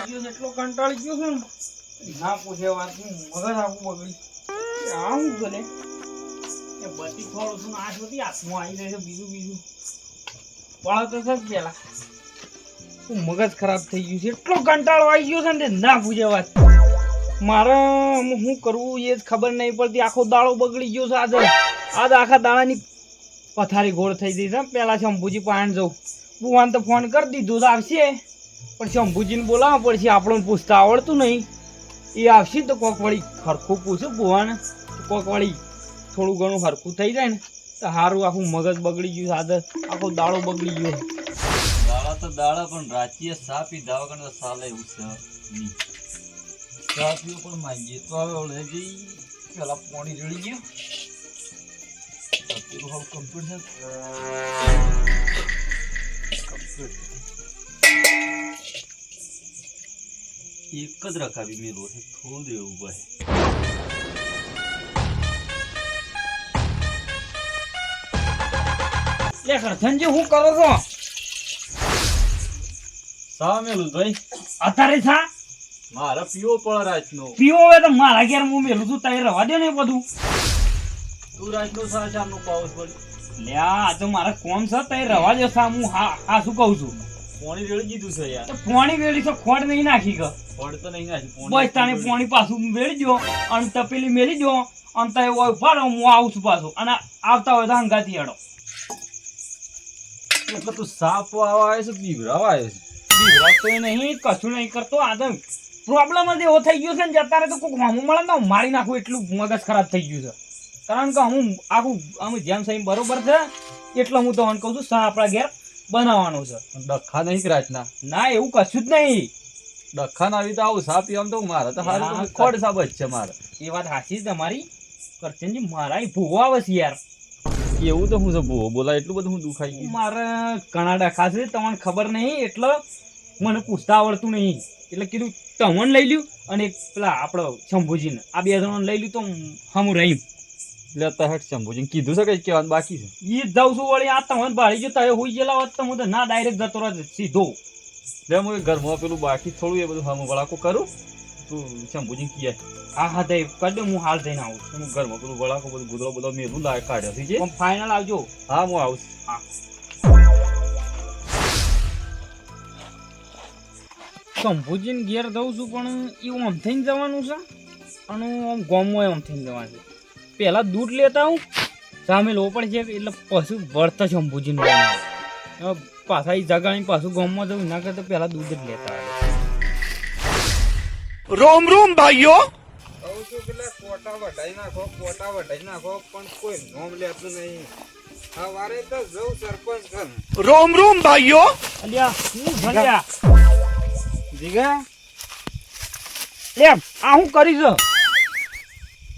ગયો છે, એટલો કંટાળી ગયો છે ને ના પૂછે વાત. મગજ આખું બગડી. આ હું બોલે કે બધી થોડું છું આઠ બધી હાથમાં આવી જાય છે. બીજું વાળા તો સર પેલા મગજ ખરાબ થઈ ગયું છે. એટલો કંટાળો આવી ગયો છે ને ના પૂછે વાત. મારે શું કરવું એ જ ખબર નહીં પડતી. આખો દાડો બગડી ગયો છે. આજે આખા દાડાની પથારી ગોળ થઈ ગઈ છે. પેલા શંભુજી પાણી જવું બુવાને તો ફોન કરી દીધો તો આવશે, પણ શંભુજીને બોલાવવા પડશે. આપણને પૂછતા આવડતું નહીં. એ આવશે તો કોક વળી હરખું પૂછું બુવાને, કોક વળી થોડું ઘણું હરખું થઈ જાય ને તો સારું. આખું મગજ બગડી ગયું. આજે આખો દાડો બગડી ગયો. દાડા તો દાડા પણ રાચીએ સા પીધા વગર તો સાલે એવું છે નહીં. ચા પીવું પણ માંગીએ તો હવે ઓળે જઈ પેલા પાણી રડી ગયું. પેલું હવે કમ્પ્યુટર એક જ રખાવી મેં રોજ થોડું દેવું ભાઈ. લે કરથનજી શું કરો છો? સા મેલું ભાઈ અત્યારે સા મારા પીવો પણ રાતનો. પીવો હોય તો મારા ઘેર હું મેલું છું. તારે રવા દે ને બધું. તું રાતનો સા શામનો પાઉસ પડી. લે આ તો મારા કોમ છે. તારે રવા દે સા. હું હા શું કહું છું. પાણી રેડી દીધું છે યાર. તો પાણી વેળી તો ખોટ નહીં નાખી કે ફળ તો નહીં નાખી. બસ તાણે પાણી પાછું વેળી દો અને તપેલી મેલી દો અને તારે ઉપાડો. હું આવું છું પાછું અને આવતા હોય તો હંગાથી હેડો. એટલે તું સાપ આવે છે બીવરાવા આવે છે. બીવરાતો નહીં, કશું નહીં કરતો. આ તો પ્રોબ્લેમ જ એવો થઈ ગયો છે ને જતા રહે તો કોઈ હમું મળે ને મારી નાખું એટલું મગજ ખરાબ થઈ ગયું છે. કારણ કે હું આખું અમે જેમ સહી બરોબર છે એટલે હું તમને કહું છું સા આપણા ઘેર બનાવવાનો છે. ડખા નહીં રાતના. ના એવું કશું જ નહીં. ડખા ના આવી તો આવું સા પીવા તો મારે તો સારું ખોડ સાબ જ છે મારે. એ વાત સાચી છે તમારી કરચનજી. મારા ભૂવો આવે છે યાર. એવું તો હું છે ભૂવો બોલા એટલું બધું હું દુખાઈ ગયું. મારે ઘણા ડખા છે તમને ખબર નહીં એટલે મને પૂછતા આવડતું નહીં એટલે કીધું તમને લઈ લ્યું અને એક પેલા આપણો શંભુજીને આ બે જણાને લઈ લ્યું તો હમું રહી લેતા હેઠ શંભુજી કીધું છે કઈ કહેવાનું બાકી છે. એ જાઉં છું વળી. આ તમને ભાળી જતા હોય હોઈ ગયેલા હોત તો હું તો ના ડાયરેક્ટ જતો રહે સીધો. લે હું ઘરમાં પેલું બાકી થોડું એ બધું હમું વળાકો કરું તું શંભુજી કહે. હા હા તો કરી દો. હું હાલ થઈને આવું છું. હું ઘરમાં પેલું વળાકો બધું ગુદરો બધો મેલું લાય કાઢ્યો છે. પણ ફાઇનલ આવજો. હા હું આવું. હા શંભુજીને ઘેર જઉં છું પણ એવું આમ થઈને જવાનું છે અને આમ ગામમાં આમ થઈને જવાનું છે. પહેલાં દૂધ લેતા હું સામે લો પડશે એટલે પાછું વળતા શંભુજીને પાછા એ જગાણી પાછું ગામમાં જવું ના કરતા પહેલાં દૂધ જ લેતા આવે. રોમ રોમ ભાઈઓ. કહું છું પેલા કોટા વઢાઈ નાખો પણ કોઈ નોમ લેતું નહીં. સવારે તો જવું સરપંચ કર. રોમ રોમ ભાઈઓ. અલ્યા હું ભલ્યા જીગા લે આ હું કરી છે.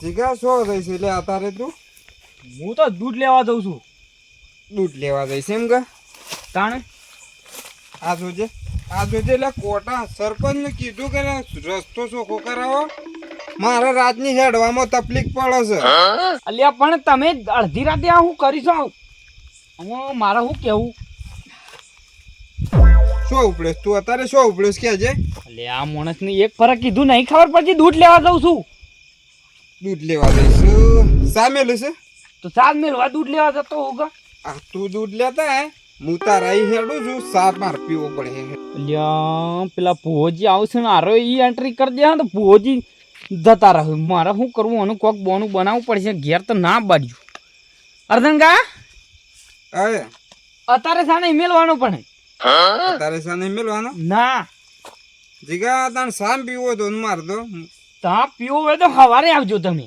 જીગા શો જઈશ એટલે અત્યારે તું હું તો દૂધ લેવા જઉં છું. દૂધ લેવા જઈશ એમ કે તાણે આ જોજે એટલે કોટા સરપંચ ને કીધું કે રસ્તો ચોખ્ખો કરાવો. મારે રાતની હેડવામાં તકલીફ પડે છે. અલ્યા પણ તમે અડધી રાતે આ હું કરી છો. મારે શું કેવું શું ઉપડે તું અત્યારે શું ઉપડે કે છે? એટલે આ માણસને એક ફરક કીધું નહીં ખબર પડતી. દૂધ લેવા જઉં છું. દૂધ લેવા જઈશું સામેલું છે તો ચાલ મેલવા દૂધ લેવા જતો હોગા. આ તું દૂધ લેતા હે હું તારા અહીં હેડું છું. સાપ માર પીવો પડે. અલ્યા પેલા ભુવોજી આવશે ને આરો ઈ એન્ટ્રી કરી દે તો ભુવોજી જતા રહે. મારે શું કરવું? આનું કોક બોનું બનાવવું પડશે. ઘેર તો ના બાજ્યું. અર્ધનગા હવે અત્યારે સાને મેલવાનો પણ તારે સાને મેલવાનો ના. જીગા તાણ સામ પીવો તો માર દો. તા પીવો હોય તો સવારે આવજો તમે.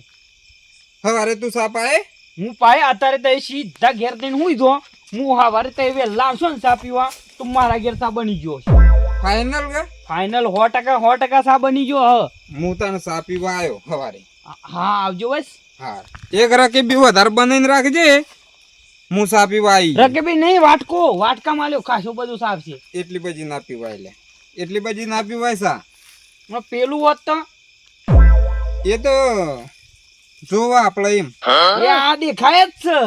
સવારે તું સાપ આય હું પાય અત્યારે તો સીધા ઘેર થઈને હુઈ જો. હું સવારે તો વહેલા આવશો ને ચા પીવા તો મારા ઘેર ચા બની ગયો છે. ફાઈનલ કે ફાઇનલ 100% ચા બની ગયો. હ હું તને ચા પીવા આવ્યો સવારે. હા આવજો બસ. હા એક રકે બી વધારે બનાવીને રાખજે. હું ચા પીવા આવી. રકેબી નહીં વાટકા માલ્યો ખાસો બધું સાફ છે. એટલી બધી ના પીવાય લે. એટલી બધી ના પીવાય સા. પેલું હોત તો એ તો જોવા આપણે એમ એ આ દેખાય જ છે.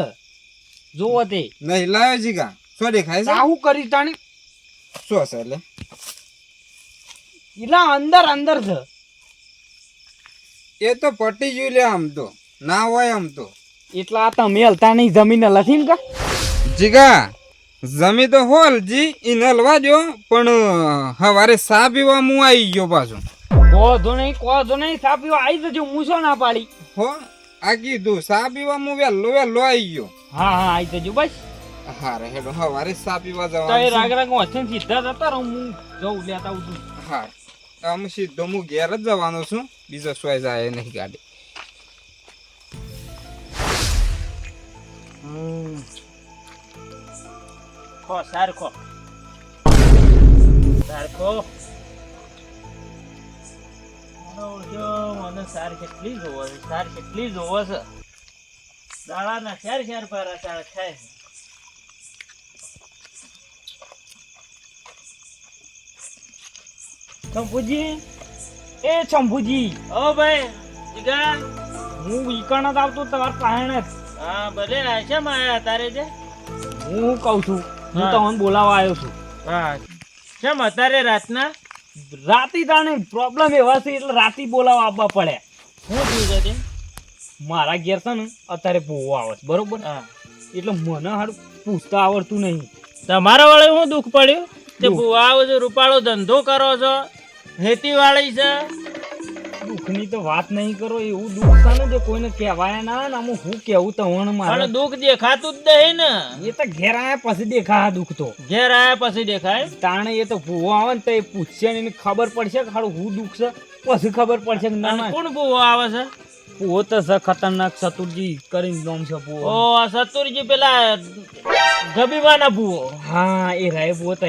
જોવો તે નહીં લાવ્યો જીગા શું દેખાય છે? આવું કરી તાણી શું હશે એટલે એટલે અંદર અંદર છે. એ તો પટી ગયું લે આમ તો ના હોય આમ તો એટલે આ તમે હલતા નહીં જમીન લખી ને કા જીગા જમી તો હોલ જી ઈ નલવા જો પણ હવારે સા પીવા હું આવી ગયો પાછો કોધો નહીં સા પીવા આવી જજો હું શું ના પાડી. હો આ કીધું સા પીવા હું વહેલો આવી ગયો. હા આવી જજો બસ. હારે હેડો હવારે સા પીવા તો એ જવાનું રાગ રાગ વચ્ચે સીધા જતા રહું હું જઉં લેતા આવું. હા આમ સીધો હું ઘેર જ જવાનો છું બીજો સોય જાય નહીં ગાડી. ખો સાર ખો મને સાર કેટલી જોવો છે દાડાના શેર પારા સાર ખાય. ચંપુજી એ ચંપુજી ઓ ભાઈ જીગા હું ઈકણ જ આવતો તમારા પાહેણ જ. હા ભલે છે માયા તારે જે હું કહું છું હું તમને બોલાવવા આવ્યો છું. હા કેમ અત્યારે રાતના રાતી તાણે પ્રોબ્લેમ એવા છે એટલે રાતી બોલાવવા આવવા પડે. શું થયું છે મારા ઘેર છે ને અત્યારે ભૂવો આવે છે બરોબર. હા એટલે મને હારું પૂછતા આવડતું નહીં. તમારા વાળે શું દુઃખ પડ્યું તે ભૂવો આવે છે રૂપાળો ધંધો કરો છો ખેતીવાડી છે. દુઃખની તો વાત નહીં કરો એવું દુઃખ છે ને જે કોઈને કહેવાય ના ને આમાં હું કેવું તમને મારે દુઃખ દેખાતું જ નહીં ને. એ તો ઘેર આયા પછી દેખાય દુઃખ તો ઘેર આયા પછી દેખાય તાણે એ તો ભૂવો આવે ને તો એ પૂછશે ને એને ખબર પડશે કે હારું હું દુઃખ છે પછી ખબર પડશે કે ના કોણ ભૂવો આવે છે. ભૂવો તો છે ખતરનાક ચતુરજી કરીને નામ છે ભૂવો. ઓ ચતુરજી પેલા ગબીમાના ભૂવો. હા એ રાય ભૂવો તો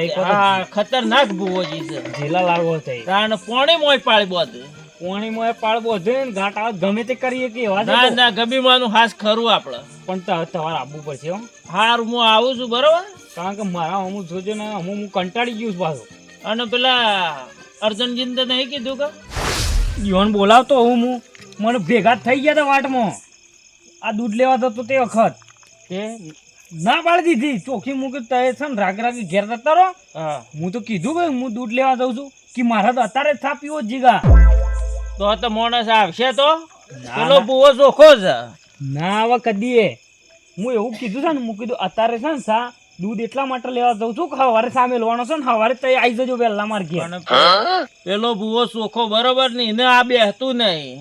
ખતરનાક ભૂવોજી છે જેલા લાગવો થાય તાણે પોણી મોય પાળી બોધે પોણી મોય પાળ બોધે ને ઘાટ આવે ગમે તે કરીએ કે એવા ના ના ગબીમાનું હાસ ખરું આપણે પણ તમારે આવવું પડશે હો. હાર હું આવું છું બરોબર કારણ કે મારા અમુક જોજો ને હું કંટાળી ગયું છું પાછું. અને પેલા અર્જુનજીને તો નહીં કીધું કે જીવન બોલાવતો હું મને ભેગા થઈ ગયા હતા વાટમાં આ દૂધ લેવા જતો તે વખત તે ના પાડી દીધી ચોખ્ખી મૂકી તે છે ને રાગ રાગી ઘેર જતા રહો. હું તો કીધું કે હું દૂધ લેવા જાઉં છું કે મારા તો અત્યારે જ પીવો જીગા તો માણસ આવશે તો પેલો બુવો ચોખ્ખો છે ના આવે કદી. હું એવું કીધું છે ને હું કીધું અત્યારે છે ને સા દૂધ એટલા માટે લેવા જાઉં છું કે હવારે સામે લેવાનો છે ને હવારે તો આવી જજો વહેલા માર ઘેર. પેલો બુવો ચોખ્ખો બરોબર ને એને આ બેહતું નહીં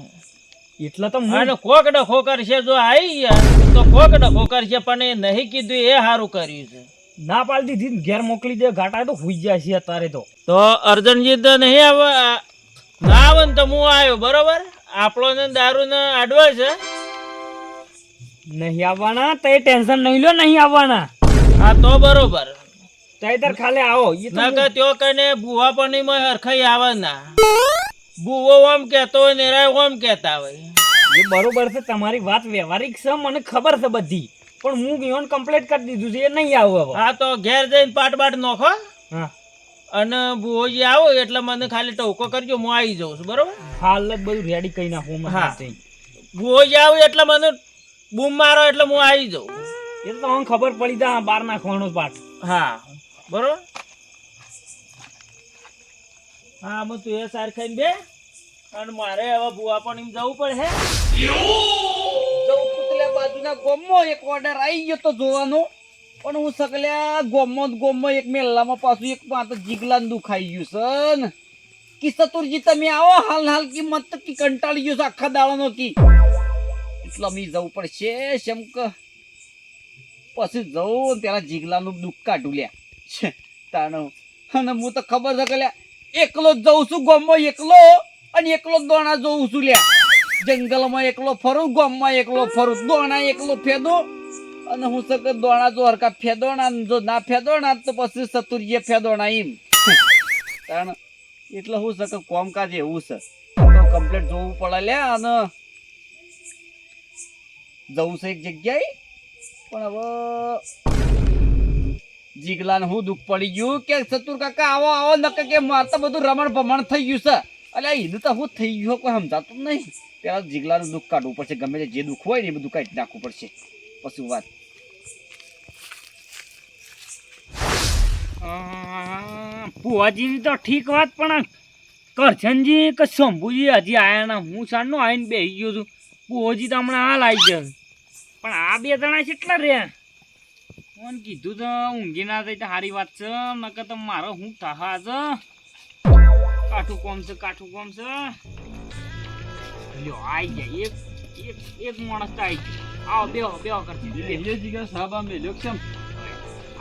એટલે તો કોક ડખો કરશે જો આવી ગયા તો કોક ડખો કરશે પણ એ નહીં કીધું એ સારું કર્યું છે. ના પાડી દીધી ઘેર મોકલી દે ઘાટા તો હુઈ જાય છે અત્યારે તો અર્જુનજી તો નહીં આવે ના આવે ને તો હું આવ્યો બરોબર આપણો ને દારૂ ને આડવા છે નહીં આવવાના તો એ ટેન્શન નહીં લો નહીં આવવાના. હા તો બરોબર તૈયાર ખાલી આવો ના કે ત્યો કને બુવા પણ હરખાઈ આવવાના બુવો ઓમ કહેતો હોય ને રાય ઓમ કહેતા હોય. એ બરોબર છે તમારી વાત વ્યવહારિક છે મને ખબર છે બધી પણ હું ઈવન કમ્પ્લીટ કરી દીધું છે એ નહીં આવું હવે. હા તો ઘેર જઈને પાટ નોખો. હા અને બુઓજી આવો એટલે મને ખાલી ટોકો કરજો હું આવી જાઉં છું બરોબર. હાલ જ બધું રેડી કરી નાખું. હા બુઓજી આવું એટલે મને બૂમ મારો એટલે હું આવી જાઉં. એ તો તમને ખબર પડી જાય બહાર નાખવાનો પાટ. હા બરોબર. હા હું તું એ સાર ખાઈને બે અને મારે હવે બુઆ પણ એમ જવું પડે બાજુના ગોમમાં એક ઓર્ડર આવી ગયો તો જોવાનો પણ હું સકલ્યા ગોમમાં એક મેલામાં પાછું એક માત્ર જીગલાન દુખાઈ ગયું છે ને કી ચતુરજી તમે આવો હાલ કી મત કી કંટાળી ગયો છે આખા દાડાનો કી એટલે મી જવું પડશે શેમ કે પછી જવું પેલા જીગલાનું દુઃખ કાઢું લ્યા તાણો અને હું તો ખબર છે કે એકલો જ જઉં છું ગોમમાં એકલો અને એકલો દોણા જોઉં છું લ્યા જંગલમાં એકલો ફરું ગામમાં એકલો ફરું દોણા એકલો ફેદો અને હું સકે દોણા જો હરકા ફેદોણા જો ના ફેદોણા તો પછી ચતુર્ય ફેદોણા એમ કારણ એટલે હું સકે કોમકાજ એવું છે તો કમ્પ્લીટ જોવું પડે લ્યા અને જવું છે એક જગ્યાએ પણ હવે જીગલાને હું દુઃખ પડી ગયું કે ચતુર કાકા આવો નકે કે મારે તો બધું રમણ ભમણ થઈ ગયું છે એટલે એનું તો હું થઈ ગયું કોઈ સમજાતું નહીં પેલા જીગલાનું દુઃખ કાઢવું પડશે ગમે તે જે દુઃખ હોય ને એ બધું કાઢી નાખવું પડશે પછી વાત ભુવાજીની તો ઠીક વાત પણ કરશનજી કે શંભુજી હજી આયા ના, હું સાંજનો આવીને બેસી ગયો છું. ભુવોજી તો હમણાં હાલ આવી જશે, પણ આ બે જણા કેટલા રહ્યા? મને કીધું તો ઊંઘી ના થઈ તો સારી વાત છે, નકર તો મારો હું થાહા છે. કાઠું કોમ છે, કાઠું કોમ છે. લ્યો આઈ ગયા, એક માણસ તો આવી ગયો. આવો બેહો બેહો કરશનજી, બેહો. એ જીગા સાબા મેલ્યો કેમ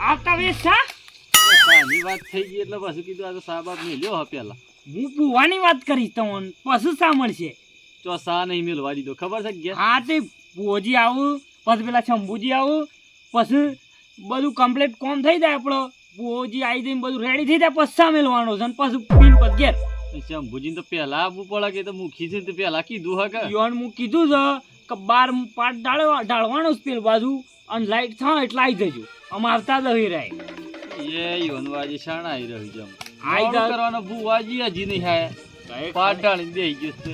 આવતા વેસ સા સાની વાત થઈ ગઈ એટલે પાછું કીધું આ તો સાબા મેલ્યો હ પેલા. હું ભુવાની વાત કરીશ તમને, પશુ સાંભળશે. ચો સા નહીં મેલવા દીધો ખબર છે કે હા તે ભુવોજી આવું, પછી પેલા શંભુજી આવું, પછી બધું કમ્પ્લીટ કોમ થઈ જાય આપણો. ભુવોજી આવી જઈને બધું રેડી થઈ જાય, પછી સા મેલવાનો છે અને પછી પીન પછી ઘેર. શંભુજી તો પેલા આવવું પડે કે તો મુખી છે તો પેલા કીધું હે કે યોન હું કીધું છે કે 12 પાટ ઢાળવાનો જ પેલ બાજુ, અને લાઈટ થાય એટલે આવી જજો. અમે આવતા જ રહી રહે. એ યોનવાજી શાણા આવી રહ્યું છે આઈ આઈ જા- કરવાનો બુવાજી હજી નહીં આયા પાટાણી દે ગયો છે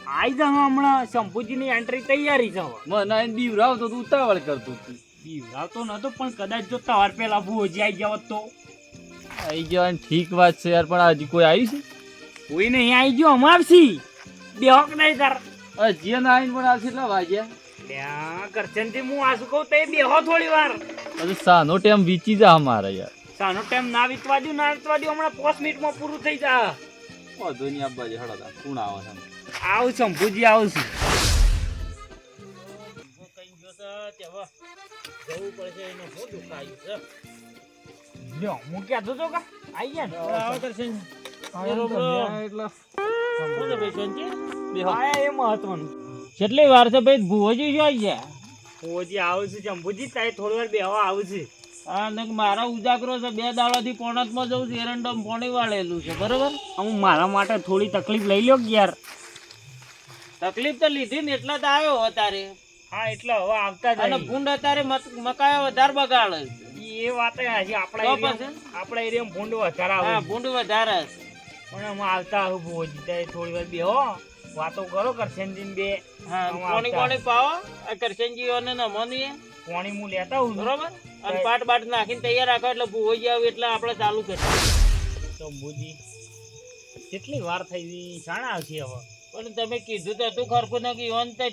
આવી જાવ હમણાં. શંભુજીની એન્ટ્રી તૈયારી છે હવે. મને આઈને બીવરાવ તો તું ઉતાવળ કરતો તું બીવડાવતો નતો, પણ કદાચ જો તવાર પેલા ભુવોજી આવી જાવ તો. આઈ ગયો ઠીક વાત છે યાર, પણ હજી કોઈ આવ્યું છે? કોઈ નહીં આવી ગયો, અમે આવશી. બેહોક નહીં તાર. હજી ના આઈને પણ આવશે એટલા વાગ્યા લ્યા કરશનજી, હું આ શું કહું તે બેહો થોડી વાર. હજી સાનો ટાઈમ વીચી જા અમારે યાર. સાનો ટાઈમ ના વીતવા દ્યો, ના વીતવા દ્યો. હમણાં 5 મિનિટમાં પૂરું થઈ જા. વાંધો નહીં આ બાજુ હળો તા કોણ આવે છે આવું શંભુજી આવશું. જવું પડશે, એનો શું દુખાયું છે? લ્યો હું કહેતો તો કે આઈ ગયા ને. આવો કરશન. આયા એ મહત્વનું. કેટલી વાર છે ભાઈ? ભુવોજી શું આવી ગયા? ભુવોજી આવું છે, શંભુજી તારે થોડી વાર બેહવા આવું છે. મારા ઉજાગરો છે 2 દાડાથી પોણતમાં જવું છે, એરંડમ પોણી વાળેલું છે બરોબર. હું મારા માટે થોડી તકલીફ લઈ લ્યો કે યાર. તકલીફ તો લીધી ને એટલે તો આવ્યો અત્યારે. હા એટલે હવે આવતા જ અને નહીં. ભૂંડ અત્યારે મકાઈ વધારે બગાડે છે. એ વાત હજી આપણા તો એરિયા, આપણા એરિયામાં ભૂંડ વધારે આવે. હા ભૂંડ વધારે છે. પણ અમે આવતા આવું ભુવોજી, તારે થોડી વાર બેહો, વાતો કરો કરશનજી બે. હા અમે પોણી આવતા. પોણી પાવો આ કરશનજીઓને નમોની પાણી હું લેતા આવું છું. બરોબર. અને પાટ બાટ નાખીને તૈયાર રાખો એટલે ભૂવોજી આવે એટલે આપણે ચાલુ કરીએ. શંભુજી કેટલી વાર થઈ ગઈ, શાણા આવશે હવે? પણ તમે કીધું તો હતું ખરખું ને કે યોન તો